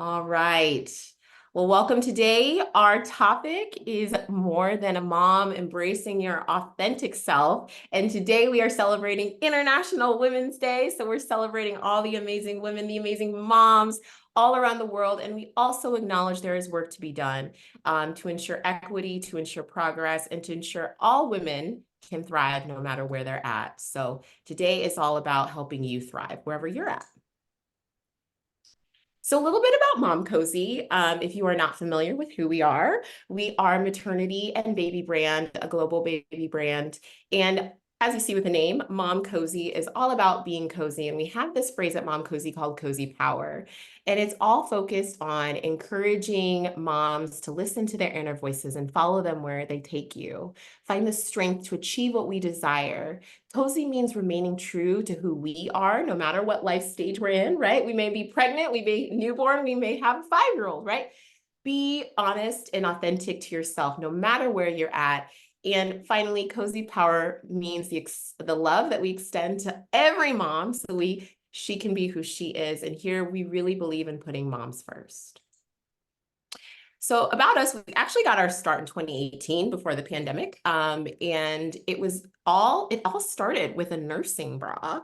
All right. Well, welcome today. Our topic is more than a mom, embracing your authentic self. And today we are celebrating International Women's Day. So we're celebrating all the amazing women, the amazing moms all around the world. And we also acknowledge there is work to be done to ensure equity, to ensure progress, and to ensure all women can thrive no matter where they're at. So today is all about helping you thrive wherever you're at. So a little bit about Mom Cozy. If you are not familiar with who we are maternity and baby brand, a global baby brand. And as you see with the name, Mom Cozy is all about being cozy. And we have this phrase at Mom Cozy called Cozy Power. And it's all focused on encouraging moms to listen to their inner voices and follow them where they take you. Find the strength to achieve what we desire. Cozy means remaining true to who we are, no matter what life stage we're in, right? We may be pregnant, we may be newborn, we may have a 5-year-old, right? Be honest and authentic to yourself, no matter where you're at. And finally, Cozy Power means the love that we extend to every mom so she can be who she is. And here we really believe in putting moms first. So about us, we actually got our start in 2018 before the pandemic. And it all started with a nursing bra.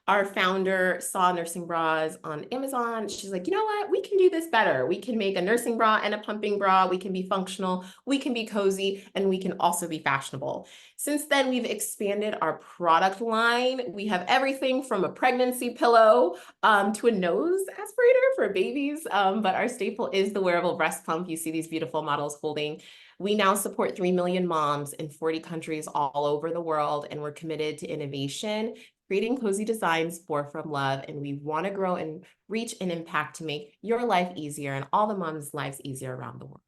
Our founder saw nursing bras on Amazon. She's like, you know what? We can do this better. We can make a nursing bra and a pumping bra. We can be functional. We can be cozy, and we can also be fashionable. Since then, we've expanded our product line. We have everything from a pregnancy pillow to a nose aspirator for babies. But our staple is the wearable breast pump. You see these beautiful models holding. We now support 3 million moms in 40 countries all over the world, and we're committed to innovation, creating cozy designs from love, and we want to grow and reach an impact to make your life easier and all the moms' lives easier around the world.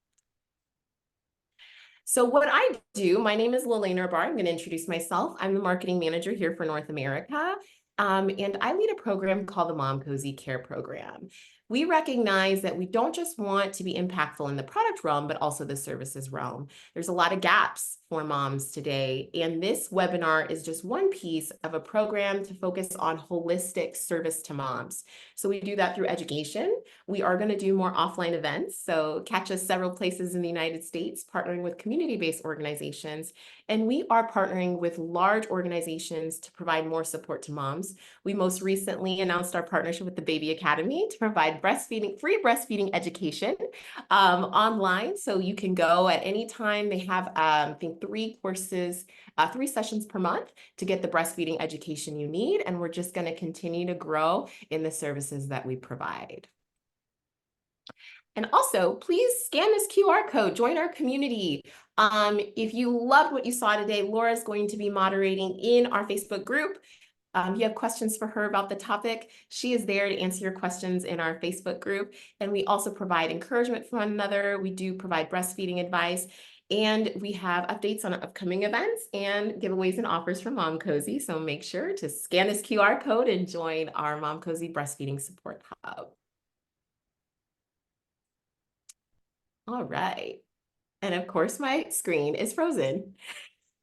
So what I do, my name is Laura Bar. I'm going to introduce myself. I'm the marketing manager here for North America, and I lead a program called the Mom Cozy Care Program. We recognize that we don't just want to be impactful in the product realm, but also the services realm. There's a lot of gaps for moms today, and this webinar is just one piece of a program to focus on holistic service to moms. So we do that through education. We are going to do more offline events, so catch us several places in the United States, partnering with community-based organizations, and we are partnering with large organizations to provide more support to moms. We most recently announced our partnership with the Baby Academy to provide free breastfeeding education online, so you can go at any time. They have, I think, 3 sessions per month to get the breastfeeding education you need, and we're just going to continue to grow in the services that we provide. And also, please scan this QR code, join our community. If you loved what you saw today, Laura's going to be moderating in our Facebook group. You have questions for her about the topic, she is there to answer your questions in our Facebook group. And we also provide encouragement for one another. We do provide breastfeeding advice, and we have updates on upcoming events and giveaways and offers from Mom Cozy. So make sure to scan this QR code and join our Mom Cozy Breastfeeding Support Hub. All right. And of course, my screen is frozen.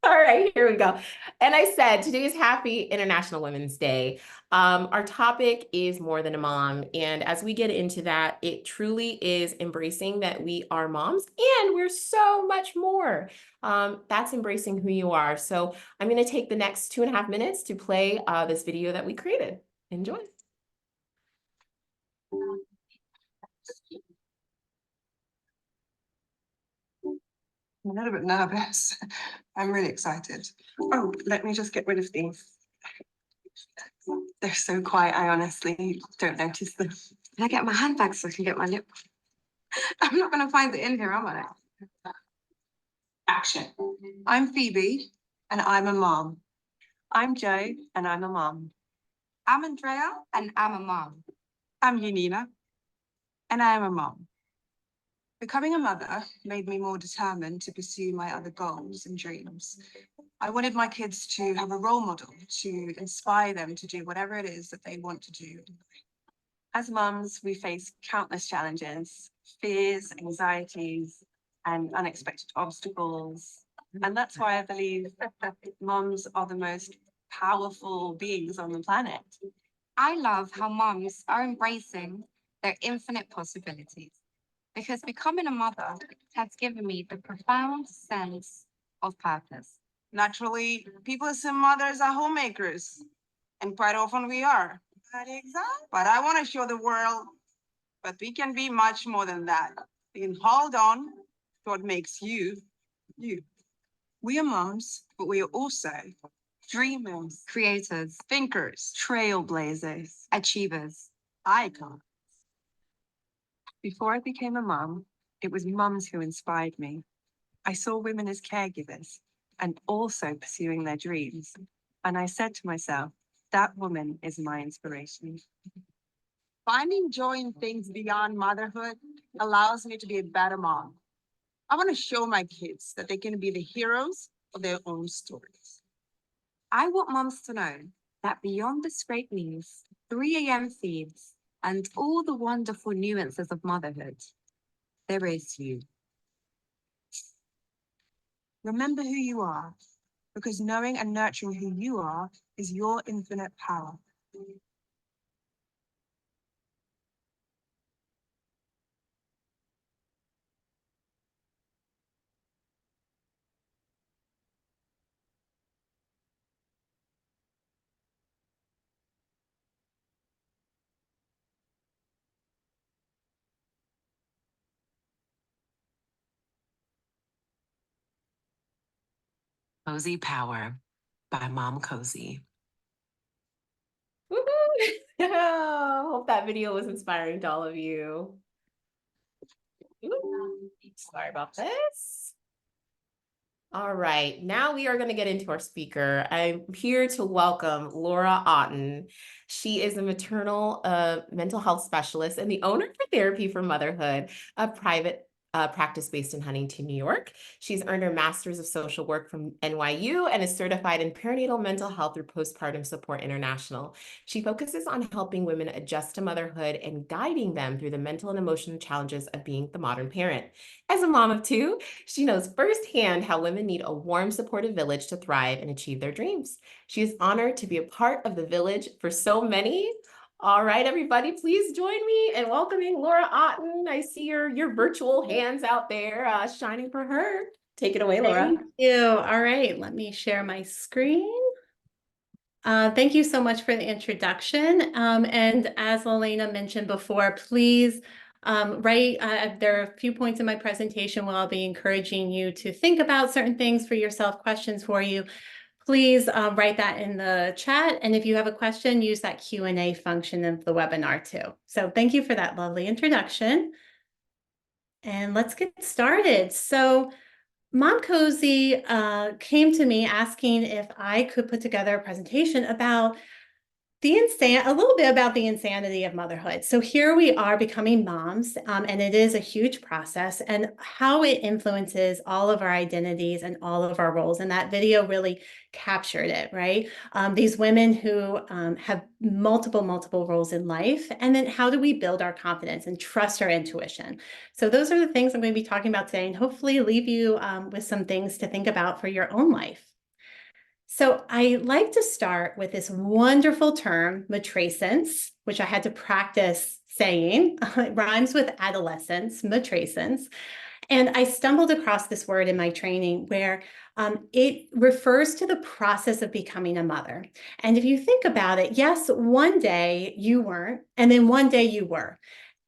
All right, here we go. And I said, today is Happy International Women's Day. Our topic is more than a mom. And as we get into that, it truly is embracing that we are moms and we're so much more. That's embracing who you are. So I'm going to take the next 2.5 minutes to play this video that we created. Enjoy. I'm a little bit nervous. I'm really excited. Oh, let me just get rid of these. They're so quiet, I honestly don't notice them. Can I get my handbag so I can get my lip? I'm not gonna find it in here, am I? Action. I'm Phoebe, and I'm a mom. I'm Jo, and I'm a mom. I'm Andrea, and I'm a mom. I'm Yanina, and I am a mom. Becoming a mother made me more determined to pursue my other goals and dreams. I wanted my kids to have a role model to inspire them to do whatever it is that they want to do. As mums, we face countless challenges, fears, anxieties, and unexpected obstacles. And that's why I believe that mums are the most powerful beings on the planet. I love how mums are embracing their infinite possibilities. Because becoming a mother has given me the profound sense of purpose. Naturally, people assume mothers are homemakers, and quite often we are. But I want to show the world that we can be much more than that. We can hold on to what makes you, you. We are moms, but we are also dreamers, Creators, thinkers, trailblazers, achievers. icons. Before I became a mom, it was mums who inspired me. I saw women as caregivers and also pursuing their dreams. And I said to myself, that woman is my inspiration. Finding joy in things beyond motherhood allows me to be a better mom. I want to show my kids that they can be the heroes of their own stories. I want moms to know that beyond the scraped knees, 3 a.m. feeds, and all the wonderful nuances of motherhood, there is you. Remember who you are, because knowing and nurturing who you are is your infinite power. Cozy Power by Mom Cozy. Woohoo! Hope that video was inspiring to all of you. Ooh, sorry about this. All right, now we are going to get into our speaker. I'm here to welcome Laura Otton. She is a maternal mental health specialist and the owner for Therapy for Motherhood, a private practice based in Huntington, New York. She's earned her master's of social work from NYU and is certified in perinatal mental health through Postpartum Support International. She focuses on helping women adjust to motherhood and guiding them through the mental and emotional challenges of being the modern parent. As a mom of two, she knows firsthand how women need a warm, supportive village to thrive and achieve their dreams. She is honored to be a part of the village for so many. All right, everybody, please join me in welcoming Laura Otton. I see your virtual hands out there shining for her. Take it away, Laura. Thank you. All right, let me share my screen. Thank you so much for the introduction. And as Elena mentioned before, please there are a few points in my presentation where I'll be encouraging you to think about certain things for yourself, questions for you. Please write that in the chat. And if you have a question, use that Q&A function of the webinar too. So thank you for that lovely introduction. And let's get started. So Mom Cozy came to me asking if I could put together a presentation about a little bit about the insanity of motherhood. So here we are becoming moms, and it is a huge process, and how it influences all of our identities and all of our roles. And that video really captured it, right? These women who have multiple roles in life, and then how do we build our confidence and trust our intuition? So those are the things I'm going to be talking about today, and hopefully leave you with some things to think about for your own life. So I like to start with this wonderful term, matrescence, which I had to practice saying. It rhymes with adolescence, matrescence. And I stumbled across this word in my training where it refers to the process of becoming a mother. And if you think about it, yes, one day you weren't, and then one day you were.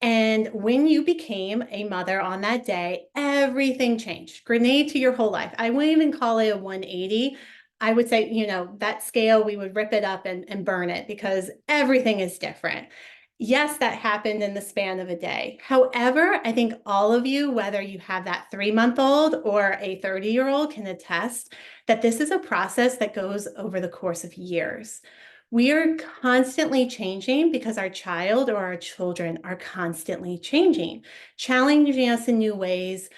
And when you became a mother on that day, everything changed. Grenade to your whole life. I wouldn't even call it a 180. I would say, that scale, we would rip it up and burn it because everything is different. Yes, that happened in the span of a day. However, I think all of you, whether you have that 3-month-old or a 30-year-old, can attest that this is a process that goes over the course of years. We are constantly changing because our child or our children are constantly changing, challenging us in new ways,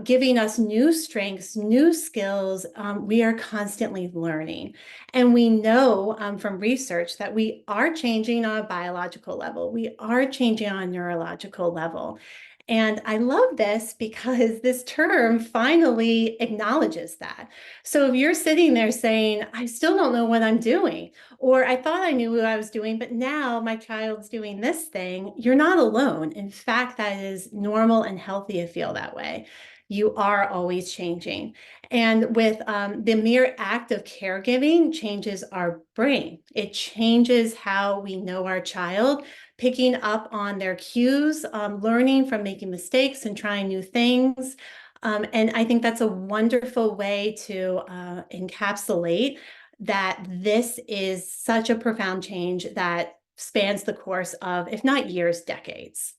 giving us new strengths, new skills. We are constantly learning. And we know from research that we are changing on a biological level. We are changing on a neurological level. And I love this because this term finally acknowledges that. So if you're sitting there saying, I still don't know what I'm doing, or I thought I knew what I was doing, but now my child's doing this thing, you're not alone. In fact, that is normal and healthy to feel that way. You are always changing. And with the mere act of caregiving changes our brain. It changes how we know our child, picking up on their cues, learning from making mistakes and trying new things. And I think that's a wonderful way to encapsulate that this is such a profound change that spans the course of, if not years, decades.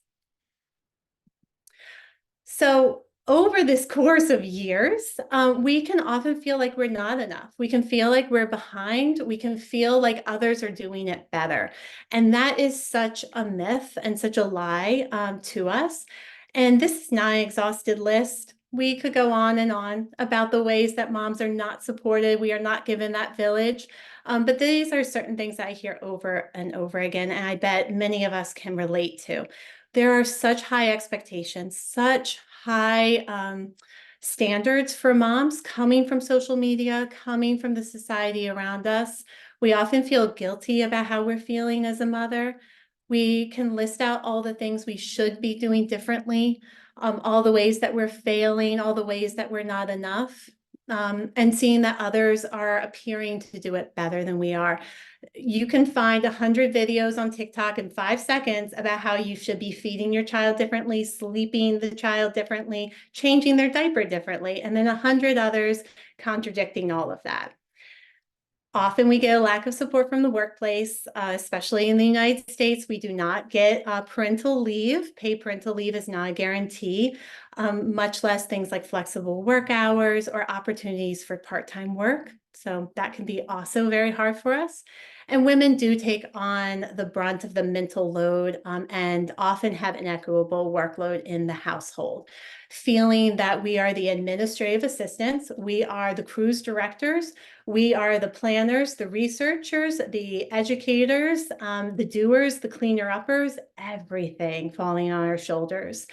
So over this course of years, we can often feel like we're not enough. We can feel like we're behind. We can feel like others are doing it better. And that is such a myth and such a lie to us. And this is not an exhausted list. We could go on and on about the ways that moms are not supported. We are not given that village. But these are certain things that I hear over and over again, and I bet many of us can relate to. There are such high expectations, such high standards for moms coming from social media, coming from the society around us. We often feel guilty about how we're feeling as a mother. We can list out all the things we should be doing differently, all the ways that we're failing, all the ways that we're not enough, and seeing that others are appearing to do it better than we are. You can find 100 videos on TikTok in 5 seconds about how you should be feeding your child differently, sleeping the child differently, changing their diaper differently, and then 100 others contradicting all of that. Often we get a lack of support from the workplace, especially in the United States. We do not get parental leave. Paid parental leave is not a guarantee, much less things like flexible work hours or opportunities for part-time work. So that can be also very hard for us. And women do take on the brunt of the mental load and often have an inequitable workload in the household. Feeling that we are the administrative assistants, we are the cruise directors, we are the planners, the researchers, the educators, the doers, the cleaner-uppers, everything falling on our shoulders.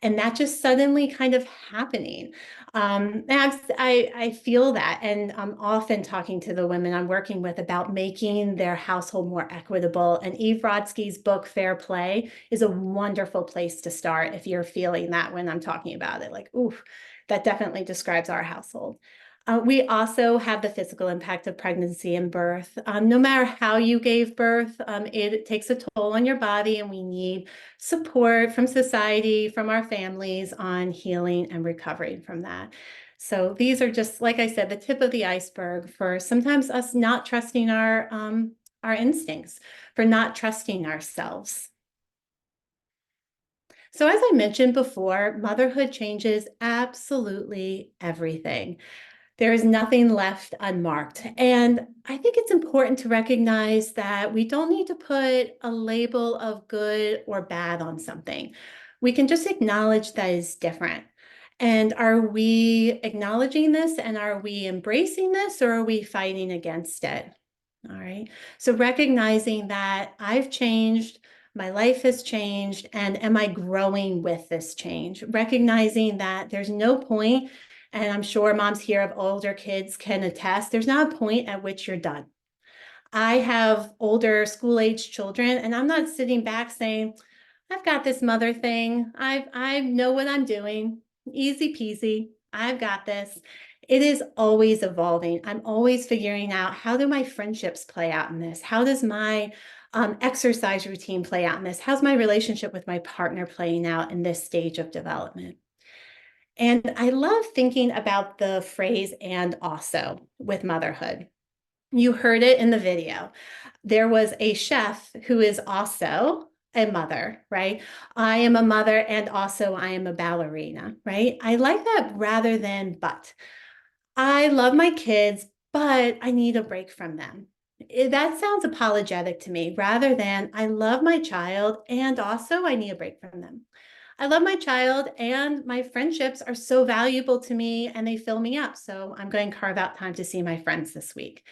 And that just suddenly kind of happening. And I feel that, and I'm often talking to the women I'm working with about making their household more equitable. And Eve Rodsky's book, Fair Play, is a wonderful place to start if you're feeling that when I'm talking about it. Like, ooh, that definitely describes our household. We also have the physical impact of pregnancy and birth. No matter how you gave birth, it takes a toll on your body, and we need support from society, from our families on healing and recovering from that. So these are just, like I said, the tip of the iceberg for sometimes us not trusting our instincts, for not trusting ourselves. So as I mentioned before, motherhood changes absolutely everything. There is nothing left unmarked. And I think it's important to recognize that we don't need to put a label of good or bad on something. We can just acknowledge that it's different. And are we acknowledging this, and are we embracing this, or are we fighting against it? All right. So recognizing that I've changed, my life has changed, and am I growing with this change? Recognizing that there's no point, and I'm sure moms here of older kids can attest, there's not a point at which you're done. I have older school-age children, and I'm not sitting back saying, I've got this mother thing. I know what I'm doing. Easy peasy. I've got this. It is always evolving. I'm always figuring out, how do my friendships play out in this? How does my exercise routine play out in this? How's my relationship with my partner playing out in this stage of development? And I love thinking about the phrase "and also" with motherhood. You heard it in the video. There was a chef who is also a mother, right? I am a mother, and also I am a ballerina, right? I like that rather than but. I love my kids, but I need a break from them. That sounds apologetic to me, rather than I love my child and also I need a break from them. I love my child, and my friendships are so valuable to me and they fill me up. So I'm going to carve out time to see my friends this week.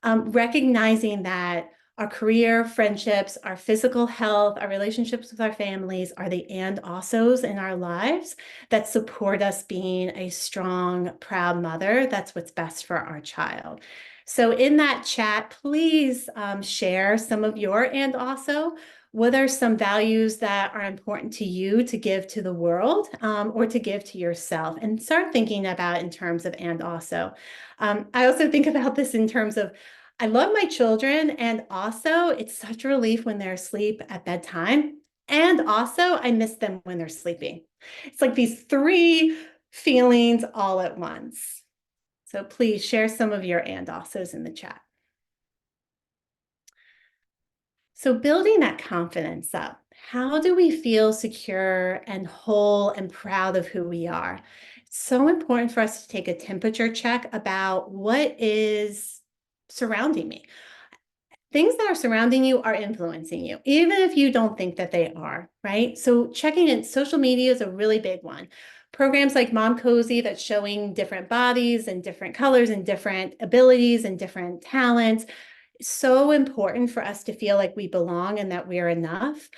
Recognizing that Our career, friendships, our physical health, our relationships with our families are the and alsos in our lives that support us being a strong, proud mother. That's what's best for our child. So in that chat, please share some of your and also. What are some values that are important to you to give to the world or to give to yourself? And start thinking about it in terms of and also. I also think about this in terms of I love my children, and also it's such a relief when they're asleep at bedtime. And also I miss them when they're sleeping. It's like these three feelings all at once. So please share some of your and alsos in the chat. So building that confidence up, how do we feel secure and whole and proud of who we are? It's so important for us to take a temperature check about what is surrounding me. Things that are surrounding you are influencing you, even if you don't think that they are, right? So checking in, social media is a really big one. Programs like Mom Cozy that's showing different bodies and different colors and different abilities and different talents. So important for us to feel like we belong and that we're enough.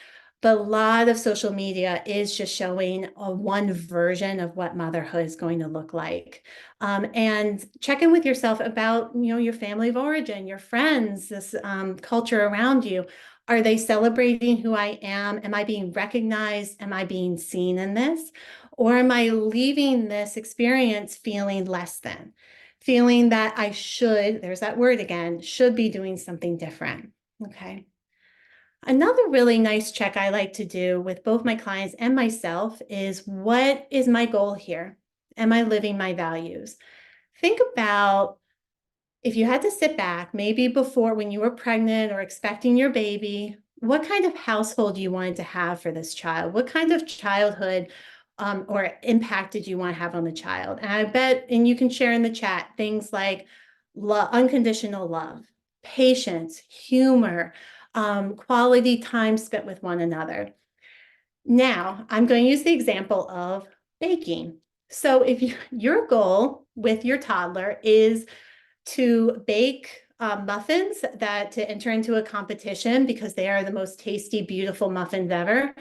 But a lot of social media is just showing a one version of what motherhood is going to look like. And check in with yourself about, your family of origin, your friends, this culture around you. Are they celebrating who I am? Am I being recognized? Am I being seen in this? Or am I leaving this experience feeling less than? Feeling that I should, there's that word again, should be doing something different, okay? Another really nice check I like to do with both my clients and myself is, what is my goal here? Am I living my values? Think about if you had to sit back, maybe before when you were pregnant or expecting your baby, what kind of household you wanted to have for this child? What kind of childhood or impact did you want to have on the child? And I bet, and you can share in the chat, things like unconditional love, patience, humor, quality time spent with one another. Now, I'm going to use the example of baking. So if your goal with your toddler is to bake muffins to enter into a competition because they are the most tasty, beautiful muffins ever,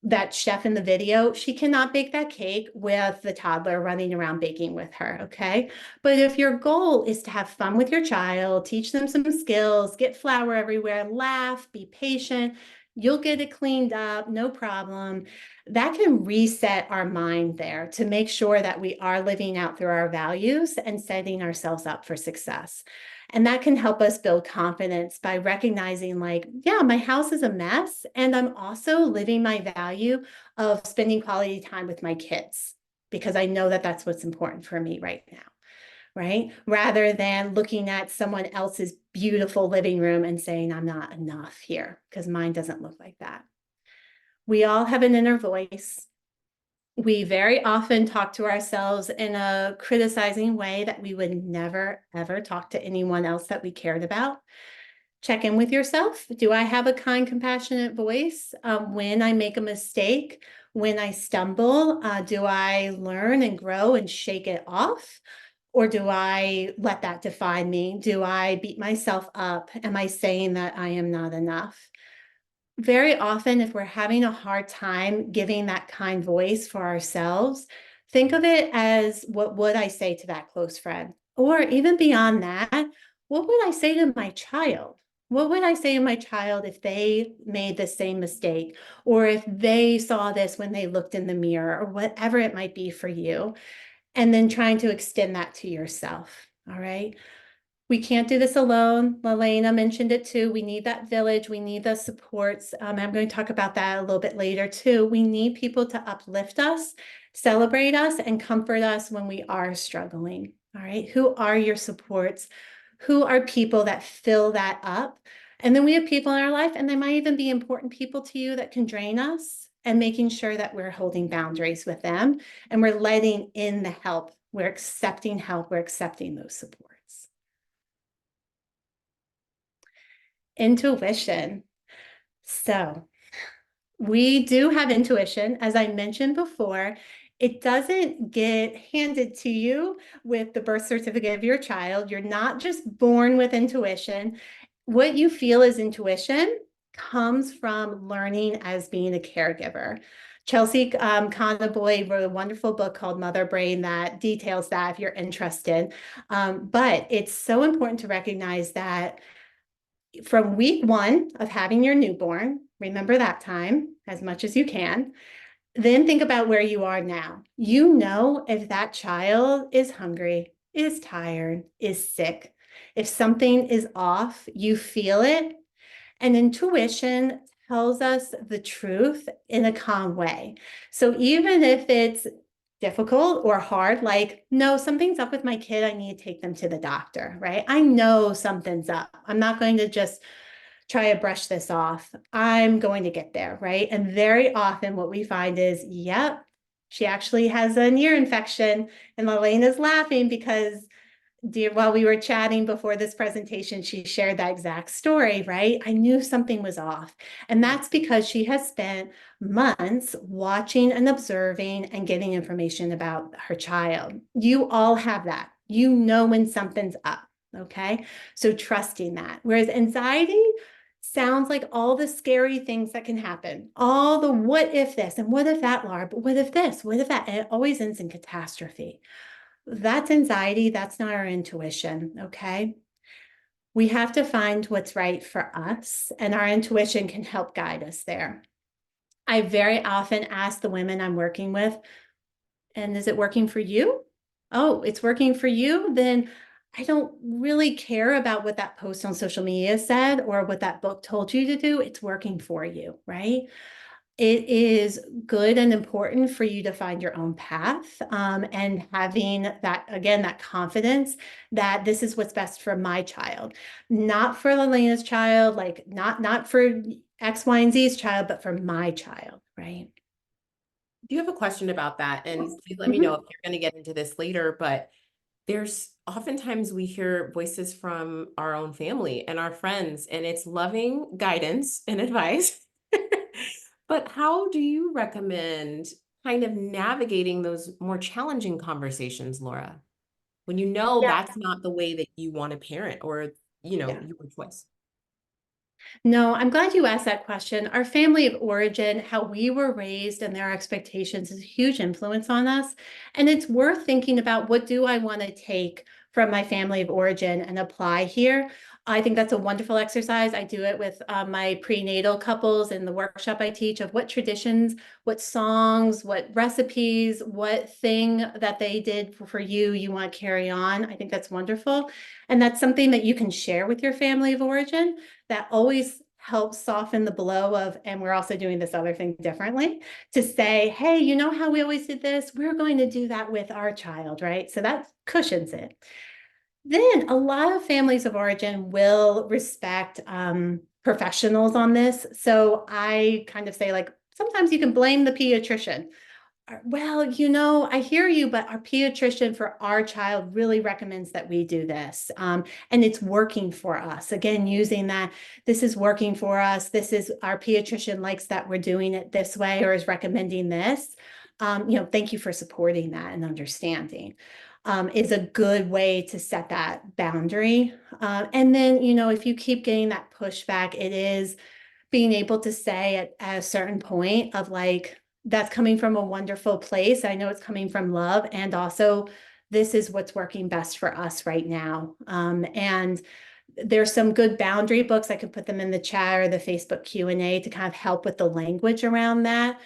that chef in the video, she cannot bake that cake with the toddler running around baking with her, okay? But if your goal is to have fun with your child, teach them some skills, get flour everywhere, laugh, be patient, you'll get it cleaned up, no problem. That can reset our mind there to make sure that we are living out through our values and setting ourselves up for success. And that can help us build confidence by recognizing, like, yeah, my house is a mess, and I'm also living my value of spending quality time with my kids because I know that that's what's important for me right now, right? Rather than looking at someone else's beautiful living room and saying, I'm not enough here because mine doesn't look like that. We all have an inner voice. We very often talk to ourselves in a criticizing way that we would never, ever talk to anyone else that we cared about. Check in with yourself. Do I have a kind, compassionate voice when I make a mistake, when I stumble? Do I learn and grow and shake it off? Or do I let that define me? Do I beat myself up? Am I saying that I am not enough? Very often, if we're having a hard time giving that kind voice for ourselves, think of it as, what would I say to that close friend? Or even beyond that, what would I say to my child? What would I say to my child if they made the same mistake, or if they saw this when they looked in the mirror, or whatever it might be for you? And then trying to extend that to yourself, all right? We can't do this alone. Elena mentioned it too. We need that village. We need the supports. I'm going to talk about that a little bit later too. We need people to uplift us, celebrate us, and comfort us when we are struggling. All right. Who are your supports? Who are people that fill that up? And then we have people in our life, and they might even be important people to you that can drain us, and making sure that we're holding boundaries with them and we're letting in the help. We're accepting help. We're accepting those supports. Intuition. So we do have intuition, as I mentioned before. It doesn't get handed to you with the birth certificate of your child. You're not just born with intuition. what you feel is intuition comes from learning as being a caregiver. Chelsea Conaboy wrote a wonderful book called Mother Brain that details that if you're interested. But it's so important to recognize that from week one of having your newborn, remember that time as much as you can. Then think about where you are now. You know if that child is hungry, is tired, is sick. If something is off, you feel it. And intuition tells us the truth in a calm way. So even if it's difficult or hard, like, no, something's up with my kid, I need to take them to the doctor, right? I know something's up. I'm not going to just try to brush this off. I'm going to get there, right? And very often what we find is, yep, she actually has an ear infection. And Elena's laughing because while we were chatting before this presentation, she shared that exact story, right? I knew something was off. And that's because she has spent months watching and observing and getting information about her child. You all have that. You know when something's up, okay? So trusting that. Whereas anxiety sounds like all the scary things that can happen, all the what if this and what if that, Laura, but what if this, what if that, and it always ends in catastrophe. That's anxiety. That's not our intuition. Okay. We have to find what's right for us, and our intuition can help guide us there. I very often ask the women I'm working with, and is it working for you? Oh, it's working for you? Then I don't really care about what that post on social media said or what that book told you to do. It's working for you, right? It is good and important for you to find your own path, and having that, again, that confidence that this is what's best for my child, not for Elena's child, like not for X, Y, and Z's child, but for my child, right? Do you have a question about that? And please let me know if you're going to get into this later, but there's oftentimes we hear voices from our own family and our friends, and it's loving guidance and advice. But how do you recommend kind of navigating those more challenging conversations, Laura, when you know Yeah. that's not the way that you want to parent or, Yeah. your choice? No, I'm glad you asked that question. Our family of origin, how we were raised and their expectations is a huge influence on us. And it's worth thinking about, what do I want to take from my family of origin and apply here? I think that's a wonderful exercise. I do it with my prenatal couples in the workshop I teach, of what traditions, what songs, what recipes, what thing that they did for you, you want to carry on. I think that's wonderful. And that's something that you can share with your family of origin. That always helps soften the blow of, and we're also doing this other thing differently, to say, hey, you know how we always did this? We're going to do that with our child, right? So that cushions it. Then a lot of families of origin will respect professionals on this. So I kind of say, like, sometimes you can blame the pediatrician. Well, I hear you, but our pediatrician for our child really recommends that we do this. And it's working for us. Again, using that, this is working for us. This is, our pediatrician likes that we're doing it this way or is recommending this. Thank you for supporting that and understanding. Is a good way to set that boundary. And then, if you keep getting that pushback, it is being able to say at a certain point of, like, that's coming from a wonderful place. I know it's coming from love. And also, this is what's working best for us right now. And there's some good boundary books. I could put them in the chat or the Facebook Q&A to kind of help with the language around that.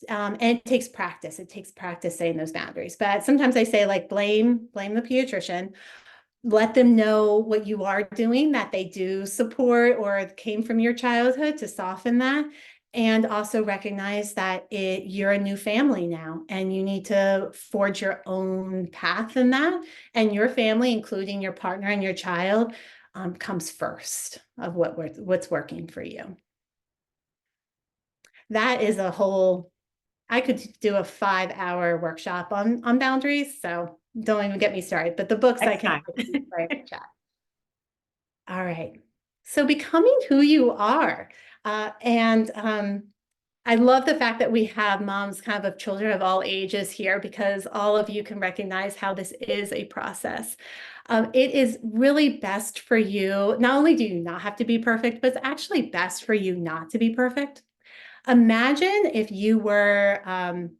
And it takes practice. It takes practice saying those boundaries. But sometimes I say, like, blame the pediatrician. Let them know what you are doing, that they do support or came from your childhood, to soften that. And also recognize that you're a new family now, and you need to forge your own path in that. And your family, including your partner and your child, comes first of what's working for you. That is a whole, I could do a 5-hour workshop on boundaries, so don't even get me started. But the books I can chat. All right. So becoming who you are, and I love the fact that we have moms kind of children of all ages here, because all of you can recognize how this is a process. It is really best for you. Not only do you not have to be perfect, but it's actually best for you not to be perfect. Imagine if you were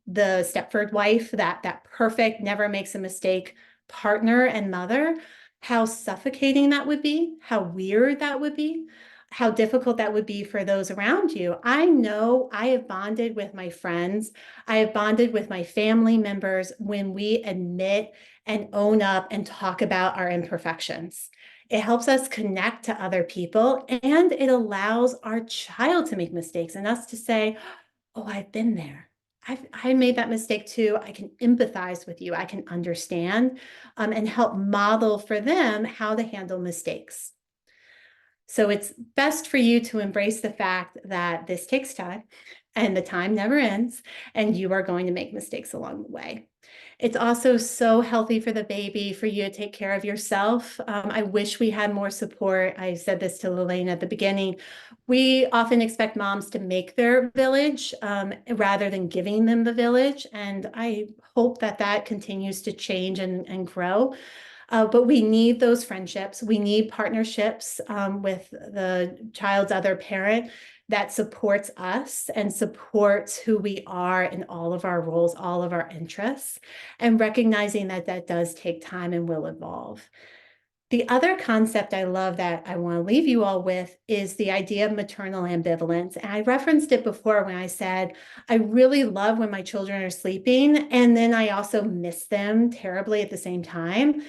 the Stepford wife, that perfect, never makes a mistake partner and mother, how suffocating that would be, how weird that would be, how difficult that would be for those around you. I know I have bonded with my friends. I have bonded with my family members when we admit and own up and talk about our imperfections. It helps us connect to other people, and it allows our child to make mistakes and us to say, oh, I've been there. I made that mistake too. I can empathize with you. I can understand, and help model for them how to handle mistakes. So it's best for you to embrace the fact that this takes time and the time never ends, and you are going to make mistakes along the way. It's also so healthy for the baby for you to take care of yourself. I wish we had more support. I said this to Lelaine at the beginning. We often expect moms to make their village rather than giving them the village. And I hope that that continues to change and grow. But we need those friendships. We need partnerships with the child's other parent that supports us and supports who we are in all of our roles, all of our interests, and recognizing that that does take time and will evolve. The other concept I love that I want to leave you all with is the idea of maternal ambivalence. And I referenced it before when I said, I really love when my children are sleeping, and then I also miss them terribly at the same time.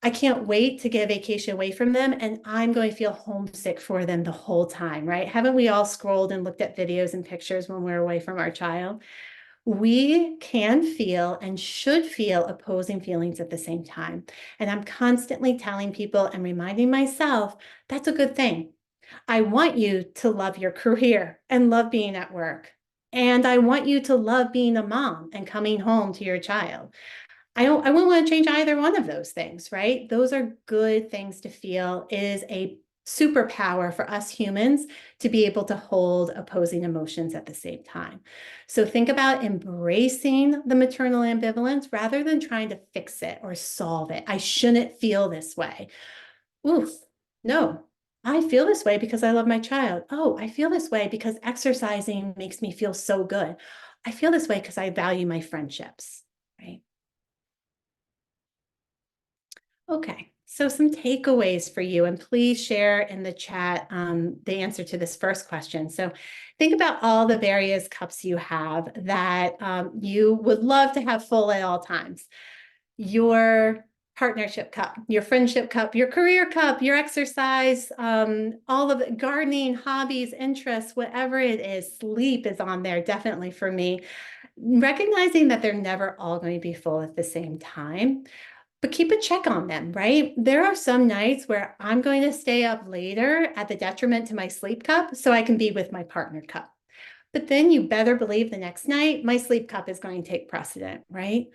I can't wait to get a vacation away from them, and I'm going to feel homesick for them the whole time, right? Haven't we all scrolled and looked at videos and pictures when we're away from our child? We can feel and should feel opposing feelings at the same time. And I'm constantly telling people and reminding myself that's a good thing. I want you to love your career and love being at work. And I want you to love being a mom and coming home to your child. I wouldn't want to change either one of those things, right? Those are good things to feel. It is a superpower for us humans to be able to hold opposing emotions at the same time. So think about embracing the maternal ambivalence rather than trying to fix it or solve it. I shouldn't feel this way. Oof, no. I feel this way because I love my child. Oh, I feel this way because exercising makes me feel so good. I feel this way because I value my friendships, right? Okay, so some takeaways for you, and please share in the chat the answer to this first question. So think about all the various cups you have that you would love to have full at all times. Your partnership cup, your friendship cup, your career cup, your exercise, all of it, gardening, hobbies, interests, whatever it is, sleep is on there definitely for me. Recognizing that they're never all going to be full at the same time. But keep a check on them, right? There are some nights where I'm going to stay up later at the detriment to my sleep cup so I can be with my partner cup. But then you better believe the next night, my sleep cup is going to take precedent, right?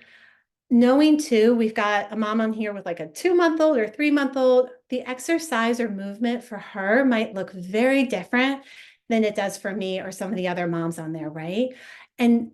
Knowing too, we've got a mom on here with like a 2-month-old or 3-month-old. The exercise or movement for her might look very different than it does for me or some of the other moms on there, right? And,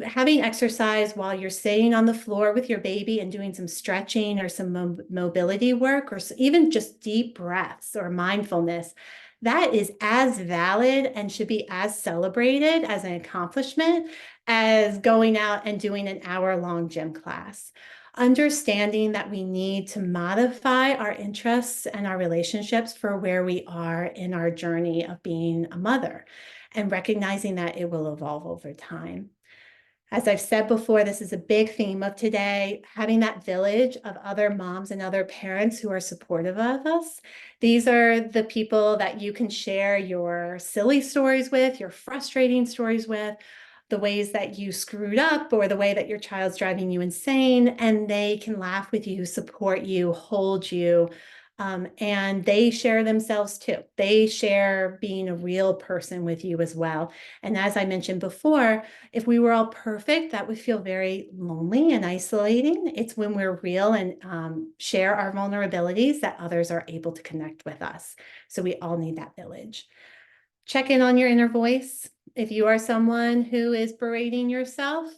having exercise while you're sitting on the floor with your baby and doing some stretching or some mobility work, or even just deep breaths or mindfulness, that is as valid and should be as celebrated as an accomplishment as going out and doing an hour-long gym class. Understanding that we need to modify our interests and our relationships for where we are in our journey of being a mother, and recognizing that it will evolve over time. As I've said before, this is a big theme of today, having that village of other moms and other parents who are supportive of us. These are the people that you can share your silly stories with, your frustrating stories with, the ways that you screwed up or the way that your child's driving you insane, and they can laugh with you, support you, hold you. And they share themselves too. They share being a real person with you as well. And as I mentioned before, if we were all perfect, that would feel very lonely and isolating. It's when we're real and share our vulnerabilities that others are able to connect with us. So we all need that village. Check in on your inner voice. If you are someone who is berating yourself,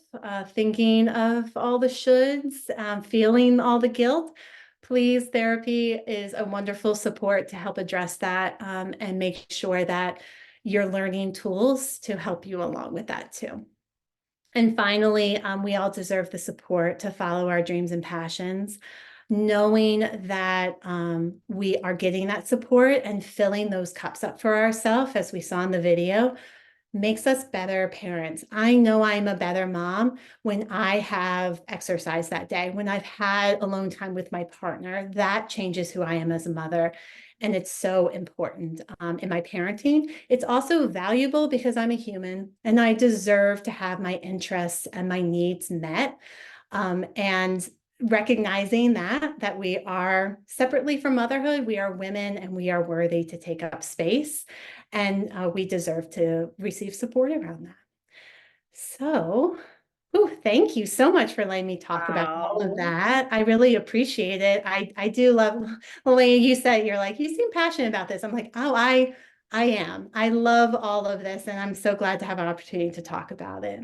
thinking of all the shoulds, feeling all the guilt, please, therapy is a wonderful support to help address that, and make sure that you're learning tools to help you along with that too. And finally, we all deserve the support to follow our dreams and passions. Knowing that we are getting that support and filling those cups up for ourselves, as we saw in the video, makes us better parents. I know I'm a better mom when I have exercise that day, when I've had alone time with my partner. That changes who I am as a mother. And it's so important in my parenting. It's also valuable because I'm a human and I deserve to have my interests and my needs met. And recognizing that we are separately from motherhood, we are women and we are worthy to take up space, and we deserve to receive support around that. So, thank you so much for letting me talk about all of Wow. that. I really appreciate it. I do love, Elaine, you said you're like, you seem passionate about this. I'm like, oh, I am. I love all of this, and I'm so glad to have an opportunity to talk about it.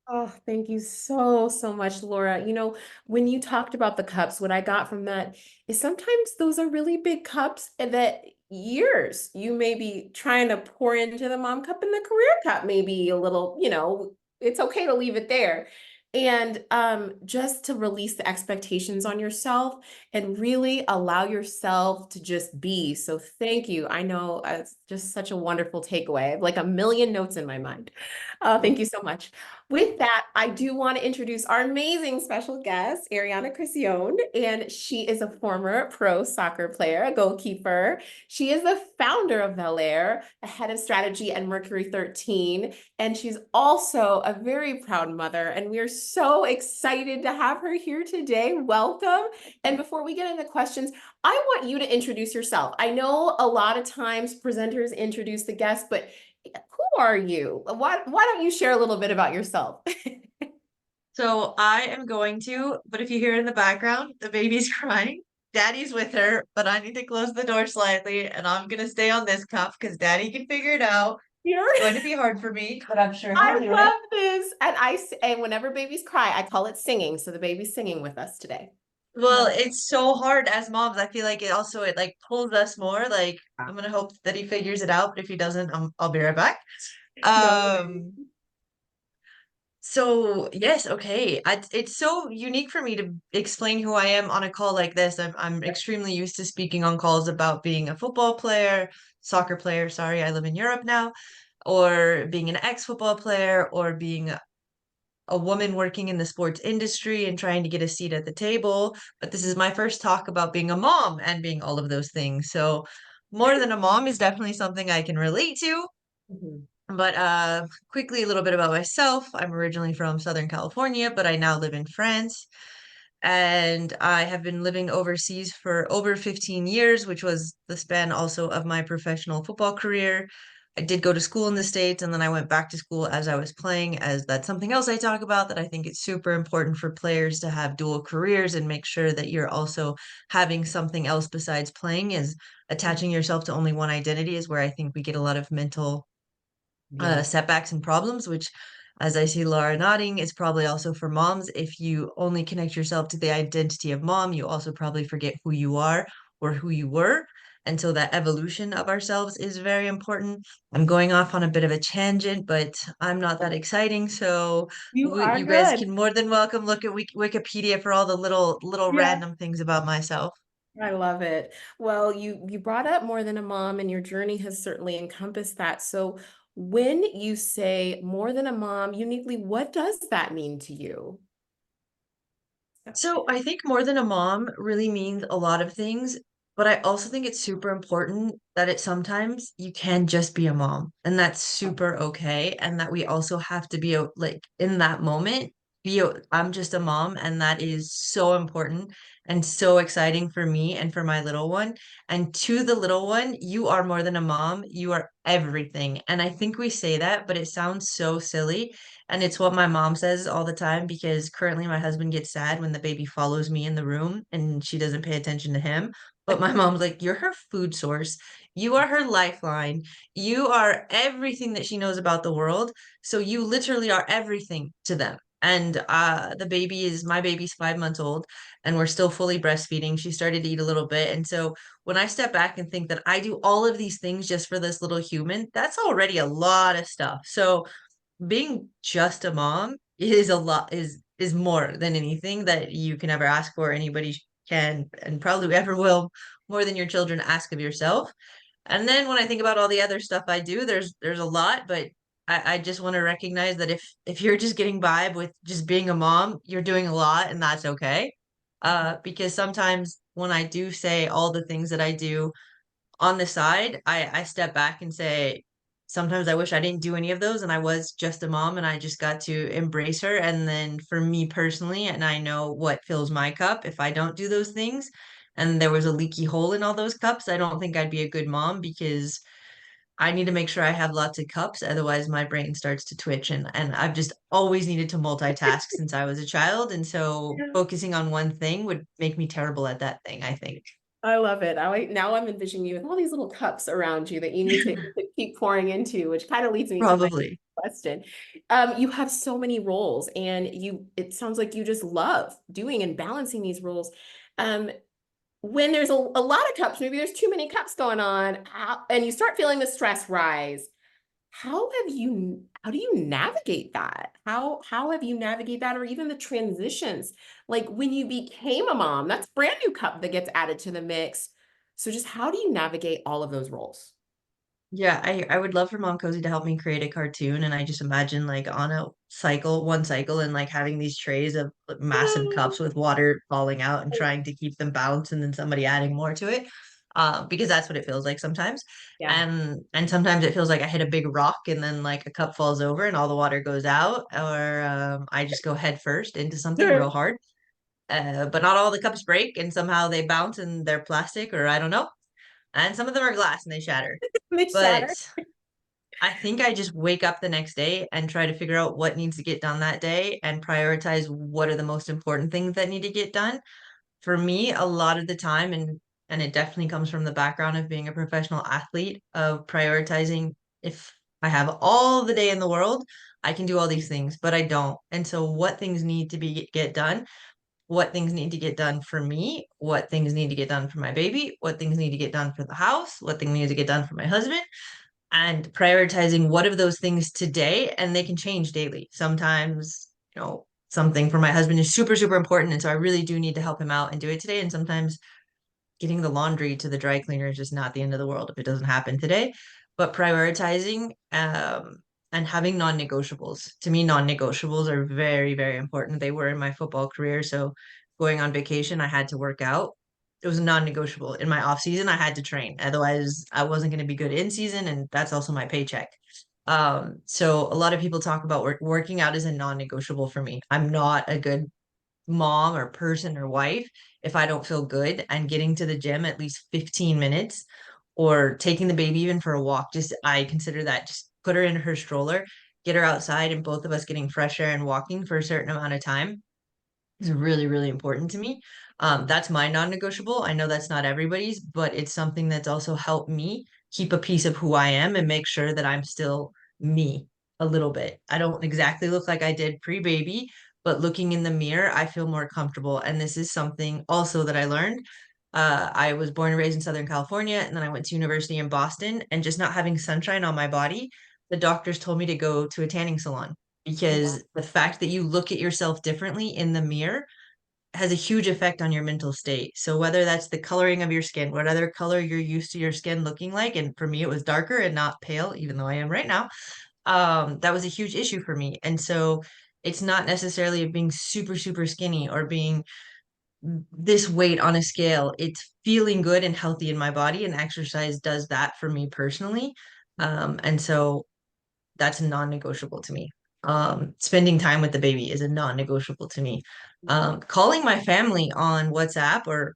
Oh, thank you so, so much, Laura. You know, when you talked about the cups, what I got from that is sometimes those are really big cups and that years you may be trying to pour into the mom cup and the career cup, maybe a little, it's okay to leave it there. And just to release the expectations on yourself and really allow yourself to just be. So thank you. I know it's just such a wonderful takeaway. I have like a million notes in my mind. Thank you so much. With that, I do want to introduce our amazing special guest, Arianna Criscione, and she is a former pro soccer player, a goalkeeper. She is the founder of Bel Air, a head of strategy at Mercury 13, and she's also a very proud mother, and we are so excited to have her here today. Welcome. And before we get into questions, I want you to introduce yourself. I know a lot of times presenters introduce the guest, but who are you? Why don't you share a little bit about yourself? So I am going to, but if you hear in the background, the baby's crying. Daddy's with her, but I need to close the door slightly, and I'm gonna stay on this cuff because Daddy can figure it out. It's going to be hard for me, but I'm sure I he'll do it. love this. And whenever babies cry, I call it singing. So the baby's singing with us today. Well, it's so hard as moms. I feel like it like pulls us more. Like I'm gonna hope that he figures it out, but if he doesn't, I'll be right back. No. So yes, okay. It's so unique for me to explain who I am on a call like this. I'm extremely used to speaking on calls about being a football player, soccer player, sorry, I live in Europe now, or being an ex-football player, or being a woman working in the sports industry and trying to get a seat at the table. But this is my first talk about being a mom and being all of those things. So more than a mom is definitely something I can relate to. Mhm. But quickly, a little bit about myself. I'm originally from Southern California, but I now live in France. And I have been living overseas for over 15 years, which was the span also of my professional football career. I did go to school in the States, and then I went back to school as I was playing, as that's something else I talk about, that I think it's super important for players to have dual careers and make sure that you're also having something else besides playing. Is attaching yourself to only one identity is where I think we get a lot of mental Yeah. setbacks and problems, which, as I see Laura nodding, is probably also for moms. If you only connect yourself to the identity of mom, you also probably forget who you are or who you were. And so that evolution of ourselves is very important. I'm going off on a bit of a tangent, but I'm not that exciting. So You are you guys good. can more than welcome look at Wikipedia for all the little Yeah. random things about myself. I love it. Well, you brought up more than a mom, and your journey has certainly encompassed that. So when you say more than a mom, uniquely, what does that mean to you? So I think more than a mom really means a lot of things, but I also think it's super important that it sometimes you can just be a mom, and that's super okay. And that we also have to be like in that moment, I'm just a mom, and that is so important and so exciting for me and for my little one. And to the little one, you are more than a mom, you are everything. And I think we say that, but it sounds so silly. And it's what my mom says all the time, because currently my husband gets sad when the baby follows me in the room and she doesn't pay attention to him. But my mom's like, you're her food source. You are her lifeline. You are everything that she knows about the world. So you literally are everything to them. And my baby's 5 months old and we're still fully breastfeeding. She started to eat a little bit. And so when I step back and think that I do all of these things just for this little human, that's already a lot of stuff. So being just a mom is a lot is more than anything that you can ever ask for. Anybody can and probably ever will, more than your children ask of yourself. And then when I think about all the other stuff I do, there's a lot, but I just want to recognize that if you're just getting by with just being a mom, you're doing a lot and that's okay. Because sometimes when I do say all the things that I do on the side, I step back and say, sometimes I wish I didn't do any of those and I was just a mom and I just got to embrace her. And then for me personally, and I know what fills my cup, if I don't do those things and there was a leaky hole in all those cups, I don't think I'd be a good mom because I need to make sure I have lots of cups. Otherwise, my brain starts to twitch. And I've just always needed to multitask since I was a child. And so focusing on one thing would make me terrible at that thing, I think. I love it. Now I'm envisioning you with all these little cups around you that you need to keep pouring into, which kind of leads me to my Probably. question. You have so many roles and it sounds like you just love doing and balancing these roles. When there's a lot of cups, maybe there's too many cups going on, and you start feeling the stress rise, how do you navigate that? How have you navigate that, or even the transitions? Like when you became a mom, that's brand new cup that gets added to the mix. So just how do you navigate all of those roles? Yeah, I would love for Mom Cozy to help me create a cartoon. And I just imagine like on a one cycle, and like having these trays of like, massive cups with water falling out and trying to keep them balanced and then somebody adding more to it. Because that's what it feels like sometimes. Yeah. And sometimes it feels like I hit a big rock and then like a cup falls over and all the water goes out, or I just go head first into something real hard. But not all the cups break and somehow they bounce and they're plastic, or I don't know. And some of them are glass and they shatter. They But shatter. I think I just wake up the next day and try to figure out what needs to get done that day and prioritize what are the most important things that need to get done. For me, a lot of the time, and it definitely comes from the background of being a professional athlete, of prioritizing if I have all the day in the world, I can do all these things, but I don't. And so what things need to be get done, what things need to get done for me, what things need to get done for my baby, what things need to get done for the house, what things need to get done for my husband, and prioritizing what of those things today, and they can change daily. Sometimes, something for my husband is super, super important. And so I really do need to help him out and do it today. And sometimes getting the laundry to the dry cleaner is just not the end of the world if it doesn't happen today. But prioritizing and having non-negotiables. To me, non-negotiables are very, very important. They were in my football career. So going on vacation, I had to work out. It was a non-negotiable. In my off season, I had to train. Otherwise, I wasn't going to be good in season, and that's also my paycheck. So a lot of people talk about working out is a non-negotiable for me. I'm not a good mom or person or wife if I don't feel good, and getting to the gym at least 15 minutes or taking the baby even for a walk. Just I consider that, just put her in her stroller, get her outside, and both of us getting fresh air and walking for a certain amount of time is really, really important to me. That's my non-negotiable. I know that's not everybody's, but it's something that's also helped me keep a piece of who I am and make sure that I'm still me a little bit. I don't exactly look like I did pre-baby, but looking in the mirror, I feel more comfortable. And this is something also that I learned. I was born and raised in Southern California, and then I went to university in Boston, and just not having sunshine on my body, the doctors told me to go to a tanning salon, because the fact that you look at yourself differently in the mirror has a huge effect on your mental state. So whether that's the coloring of your skin, what other color you're used to your skin looking like, and for me it was darker and not pale, even though I am right now, that was a huge issue for me. And so it's not necessarily being super, super skinny or being this weight on a scale. It's feeling good and healthy in my body, and exercise does that for me personally. And so that's non-negotiable to me. Spending time with the baby is a non-negotiable to me. Calling my family on WhatsApp or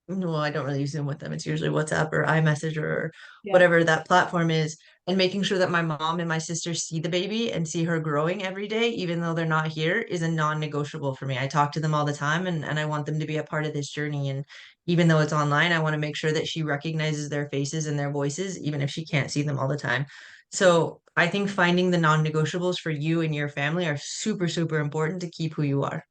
well, I don't really Zoom with them. It's usually WhatsApp or iMessage or Yeah. whatever that platform is, and making sure that my mom and my sister see the baby and see her growing every day, even though they're not here, is a non-negotiable for me. I talk to them all the time, and I want them to be a part of this journey. And even though it's online, I want to make sure that she recognizes their faces and their voices, even if she can't see them all the time. So I think finding the non-negotiables for you and your family are super, super important to keep who you are.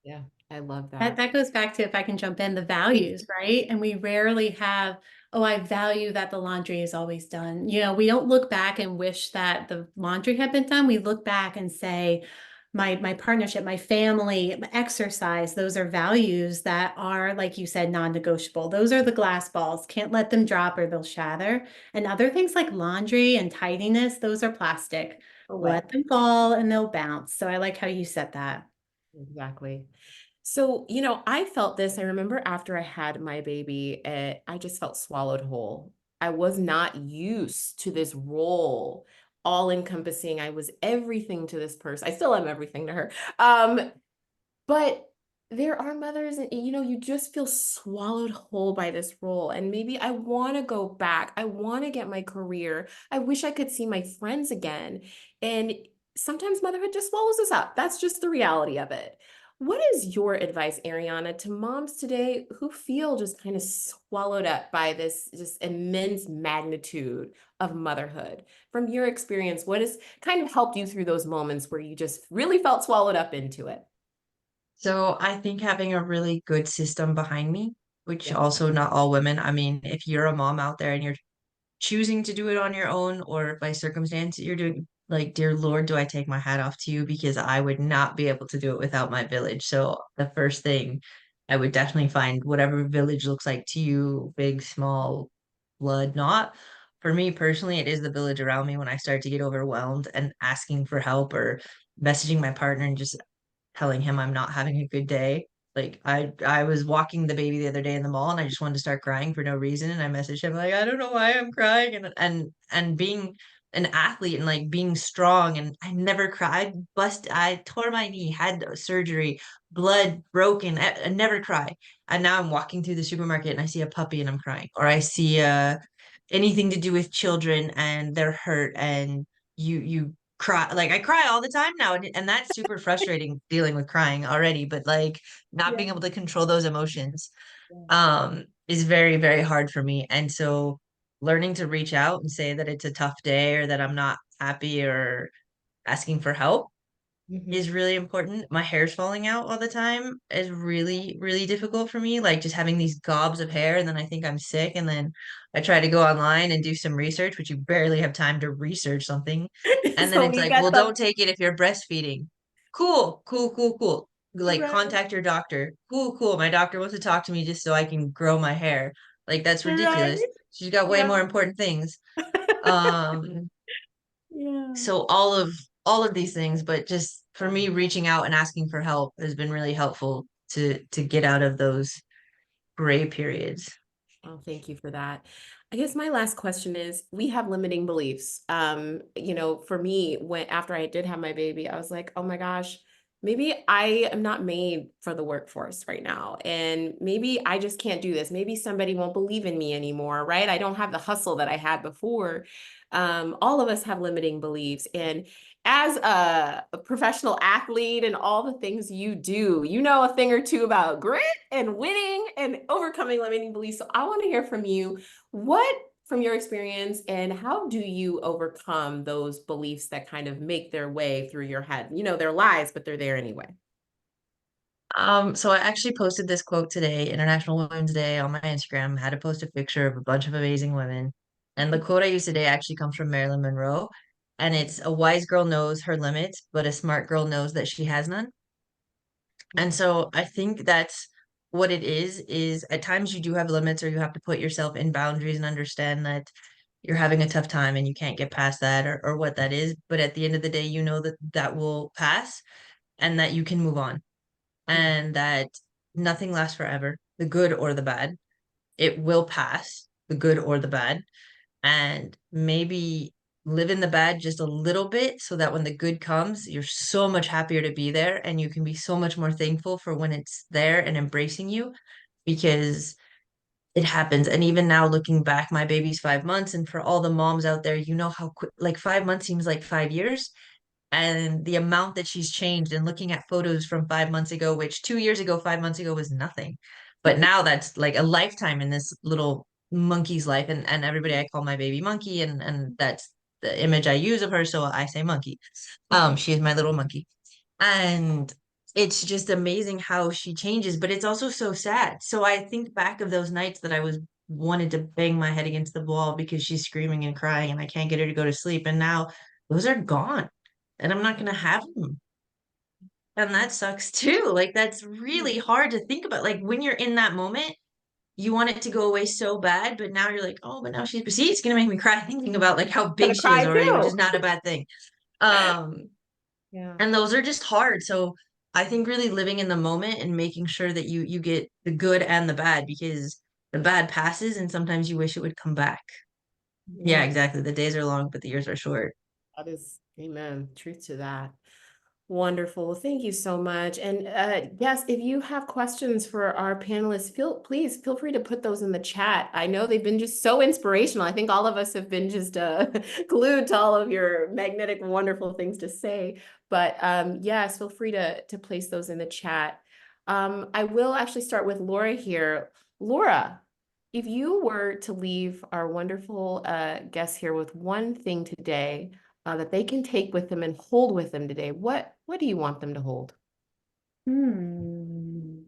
Yeah, I love That that. that goes back to, if I can jump in, the values, right? And we rarely have, oh, I value that the laundry is always done. You know, we don't look back and wish that the laundry had been done. We look back and say, my partnership, my family, exercise, those are values that are, like you said, non-negotiable. Those are the glass balls. Can't let them drop or they'll shatter. And other things like laundry and tidiness, those are plastic. Away. Let them fall and they'll bounce. So I like how you said that. Exactly. So, I felt this. I remember after I had my baby, I just felt swallowed whole. I was not used to this role, all encompassing. I was everything to this person. I still am everything to her. But there are mothers, and you just feel swallowed whole by this role. And maybe I want to go back. I want to get my career. I wish I could see my friends again. And sometimes motherhood just swallows us up. That's just the reality of it. What is your advice, Arianna, to moms today who feel just kind of swallowed up by this just immense magnitude of motherhood? From your experience, what has kind of helped you through those moments where you just really felt swallowed up into it? So I think having a really good system behind me, which Yeah. also not all women, I mean, if you're a mom out there and you're choosing to do it on your own or by circumstance, you're doing like, dear Lord, do I take my hat off to you because I would not be able to do it without my village. So the first thing I would definitely find whatever village looks like to you, big, small, blood, not. For me personally, it is the village around me when I start to get overwhelmed and asking for help or messaging my partner and just telling him I'm not having a good day. Like I was walking the baby the other day in the mall and I just wanted to start crying for no reason. And I messaged him like, I don't know why I'm crying. And being an athlete and like being strong, and I never cried. I tore my knee, had surgery, blood broken. I never cry. And now I'm walking through the supermarket and I see a puppy and I'm crying. Or I see anything to do with children and they're hurt and you cry. Like I cry all the time now, and that's super frustrating dealing with crying already, but like not Yeah. being able to control those emotions Yeah. is very, very hard for me. And so learning to reach out and say that it's a tough day or that I'm not happy or asking for help Mhm. is really important. My hair's falling out all the time is really, really difficult for me. Like just having these gobs of hair, and then I think I'm sick, and then I try to go online and do some research, which you barely have time to research something. And then So it's we like, get well, the don't take it if you're breastfeeding. Cool, cool, cool, cool. Like right, contact your doctor. Cool, cool. My doctor wants to talk to me just so I can grow my hair. Like that's ridiculous. right. She's got way Yeah. more important things. Um, Yeah. so all of these things, but just for me, reaching out and asking for help has been really helpful to get out of those gray periods. Oh, thank you for that. I guess my last question is, we have limiting beliefs. For me, when after I did have my baby, I was like, oh my gosh, maybe I am not made for the workforce right now. And maybe I just can't do this. Maybe somebody won't believe in me anymore, right? I don't have the hustle that I had before. All of us have limiting beliefs. And as a professional athlete and all the things you do, you know a thing or two about grit and winning and overcoming limiting beliefs. So I want to hear from you, what from your experience, and how do you overcome those beliefs that kind of make their way through your head? They're lies, but they're there anyway. So I actually posted this quote today, International Women's Day, on my Instagram. Had to post a picture of a bunch of amazing women. And the quote I used today actually comes from Marilyn Monroe. And it's a wise girl knows her limits, but a smart girl knows that she has none. And so I think that's what it is at times you do have limits or you have to put yourself in boundaries and understand that you're having a tough time and you can't get past that or what that is. But at the end of the day, you know that that will pass and that you can move on Yeah. and that nothing lasts forever, the good or the bad. It will pass, the good or the bad, and maybe live in the bad just a little bit so that when the good comes, you're so much happier to be there and you can be so much more thankful for when it's there and embracing you because it happens. And even now, looking back, my baby's 5 months, and for all the moms out there, you know how quick, like 5 months seems like 5 years, and the amount that she's changed. And looking at photos from 5 months ago, which 2 years ago, 5 months ago was nothing, but now that's like a lifetime in this little monkey's life. And everybody, I call my baby monkey, and that's the image I use of her, so I say monkey. She is my little monkey. And it's just amazing how she changes, but it's also so sad. So I think back of those nights that I was wanted to bang my head against the wall because she's screaming and crying and I can't get her to go to sleep. And now those are gone and I'm not going to have them. And that sucks too. Like, that's really hard to think about. Like, when you're in that moment, you want it to go away so bad, but now you're like, oh, but now she's, see, it's going to make me cry thinking about like how big Gonna she is cry already, which is too. not a bad thing. Um, Yeah. and those are just hard. So I think really living in the moment and making sure that you get the good and the bad, because the bad passes and sometimes you wish it would come back. Yeah, exactly. The days are long, but the years are short. That is, amen. Truth to that. Wonderful. Thank you so much. And yes, if you have questions for our panelists, please feel free to put those in the chat. I know they've been just so inspirational. I think all of us have been just glued to all of your magnetic, wonderful things to say. But yes, feel free to place those in the chat. I will actually start with Laura here. Laura, if you were to leave our wonderful guests here with one thing today, that they can take with them and hold with them today, what do you want them to hold? Hmm.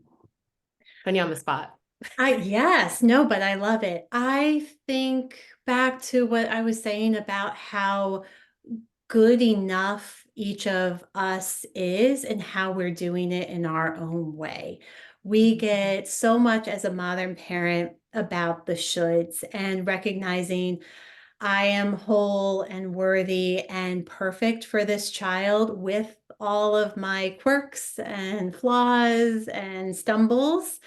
Putting you on the spot. Yes, no, but I love it. I think back to what I was saying about how good enough each of us is and how we're doing it in our own way. We get so much as a modern parent about the shoulds and recognizing I am whole and worthy and perfect for this child with all of my quirks and flaws and stumbles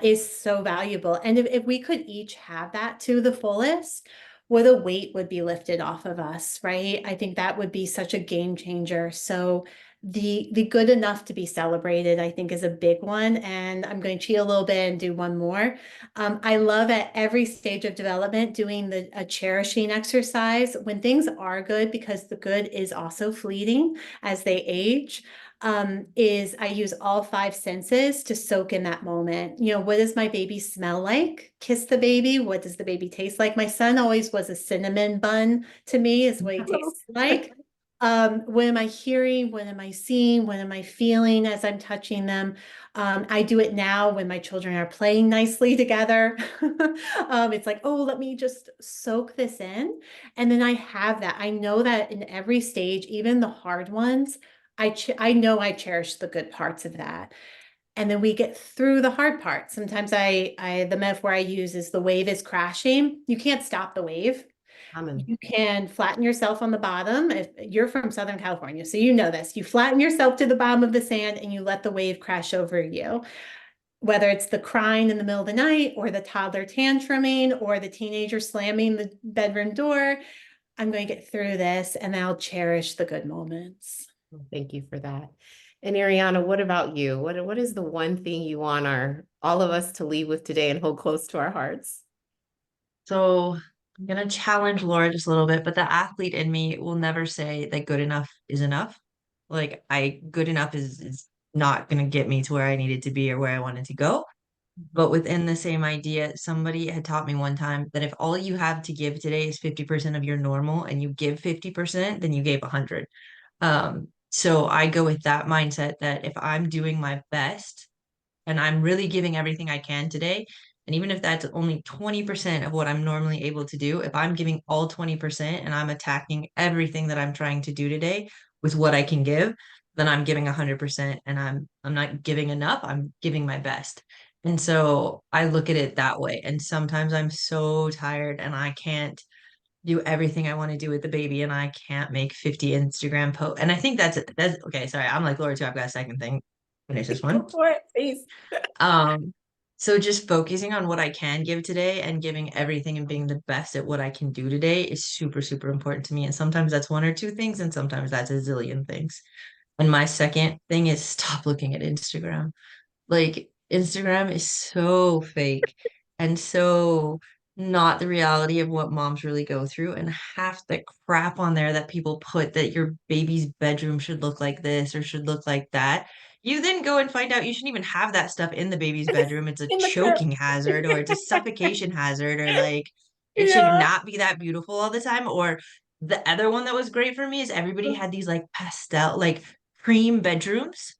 is so valuable. And if we could each have that to the fullest, what a weight would be lifted off of us, right? I think that would be such a game changer. So the good enough to be celebrated, I think, is a big one. And I'm going to cheat a little bit and do one more. I love at every stage of development doing a cherishing exercise when things are good, because the good is also fleeting as they age. Is I use all five senses to soak in that moment. You know, what does my baby smell like? Kiss the baby. What does the baby taste like? My son always was a cinnamon bun to me, is what he tastes like. What am I hearing? What am I seeing? What am I feeling as I'm touching them? I do it now when my children are playing nicely together. It's like, oh, let me just soak this in. And then I have that. I know that in every stage, even the hard ones, I know I cherish the good parts of that. And then we get through the hard part. Sometimes the metaphor I use is the wave is crashing. You can't stop the wave. You can flatten yourself on the bottom. If you're from Southern California, so you know this, you flatten yourself to the bottom of the sand and you let the wave crash over you. Whether it's the crying in the middle of the night or the toddler tantruming or the teenager slamming the bedroom door, I'm going to get through this and I'll cherish the good moments. Thank you for that. And Arianna, what about you? What is the one thing you want all of us to leave with today and hold close to our hearts? So I'm gonna challenge Laura just a little bit, but the athlete in me will never say that good enough is enough. Like, good enough is not gonna get me to where I needed to be or where I wanted to go. But within the same idea, somebody had taught me one time that if all you have to give today is 50% of your normal and you give 50%, then you gave 100. So I go with that mindset that if I'm doing my best and I'm really giving everything I can today, and even if that's only 20% of what I'm normally able to do, if I'm giving all 20% and I'm attacking everything that I'm trying to do today with what I can give, then I'm giving 100% and I'm not giving enough, I'm giving my best. And so I look at it that way. And sometimes I'm so tired and I can't do everything I want to do with the baby and I can't make 50 Instagram posts. And I think that's it. That's okay. Sorry. I'm like Laura too. I've got a second thing. Finish this one. Go for it, please. Um, so just focusing on what I can give today and giving everything and being the best at what I can do today is super, super important to me. And sometimes that's one or two things, and sometimes that's a zillion things. And my second thing is stop looking at Instagram. Like, Instagram is so fake. and so not the reality of what moms really go through, and half the crap on there that people put that your baby's bedroom should look like this or should look like that. You then go and find out you shouldn't even have that stuff in the baby's bedroom. It's a In the crib. choking hazard or it's a suffocation hazard or like it should Yeah. not be that beautiful all the time. Or the other one that was great for me is everybody had these like pastel, like cream bedrooms.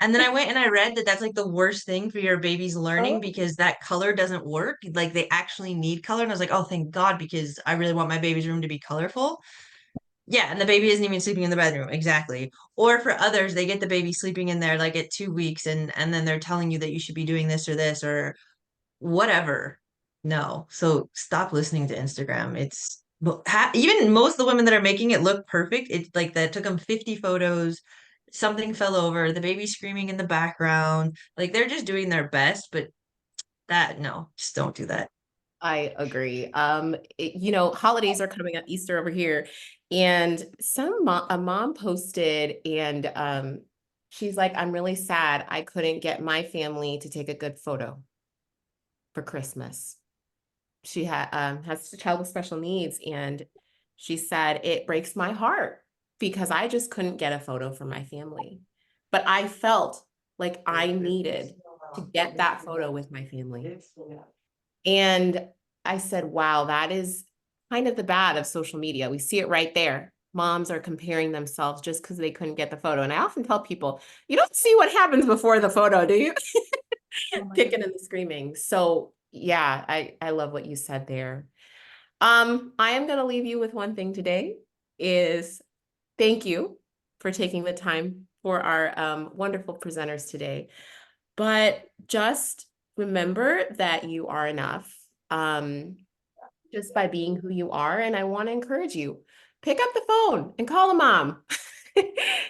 And then I went and I read that that's like the worst thing for your baby's learning Oh, because that color doesn't work. Like they actually need color. And I was like, oh, thank God, because I really want my baby's room to be colorful. Yeah, and the baby isn't even sleeping in the bedroom. Exactly. Or for others, they get the baby sleeping in there like at 2 weeks and then they're telling you that you should be doing this or whatever. No. So stop listening to Instagram. It's even most of the women that are making it look perfect. It's like that took them 50 photos. Something fell over, the baby screaming in the background. Like they're just doing their best, but that no, just don't do that. I agree. You know, holidays are coming up, Easter over here, and a mom posted, and she's like, "I'm really sad. I couldn't get my family to take a good photo for Christmas." She has a child with special needs, and she said it breaks my heart because I just couldn't get a photo for my family, but I felt like I needed to get that photo with my family. And I said, wow, that is kind of the bad of social media. We see it right there. Moms are comparing themselves just because they couldn't get the photo. And I often tell people, you don't see what happens before the photo, do you? Kicking and screaming. So yeah, I love what you said there. I am going to leave you with one thing today is thank you for taking the time for our wonderful presenters today. But just remember that you are enough. Just by being who you are. And I want to encourage you, pick up the phone and call a mom.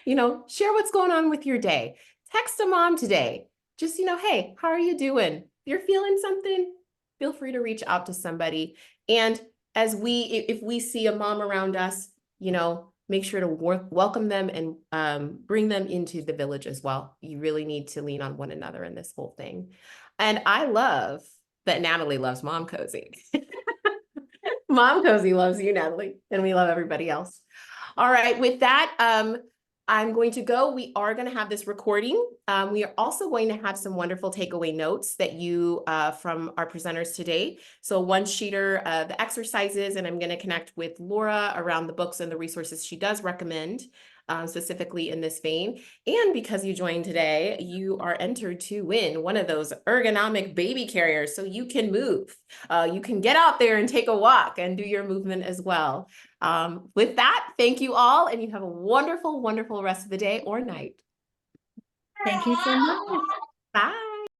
You know, share what's going on with your day. Text a mom today. Just, you know, hey, how are you doing? If you're feeling something, feel free to reach out to somebody. And if we see a mom around us, you know, make sure to welcome them and bring them into the village as well. You really need to lean on one another in this whole thing. And I love that Natalie loves Mom Cozy. Mom Cozy loves you, Natalie, and we love everybody else. All right, with that, I'm going to go. We are going to have this recording. We are also going to have some wonderful takeaway notes that you from our presenters today. So one sheeter, the exercises, and I'm going to connect with Laura around the books and the resources she does recommend, specifically in this vein. And because you joined today, you are entered to win one of those ergonomic baby carriers so you can move. You can get out there and take a walk and do your movement as well. With that, thank you all, and you have a wonderful, wonderful rest of the day or night. Thank you so much. Bye.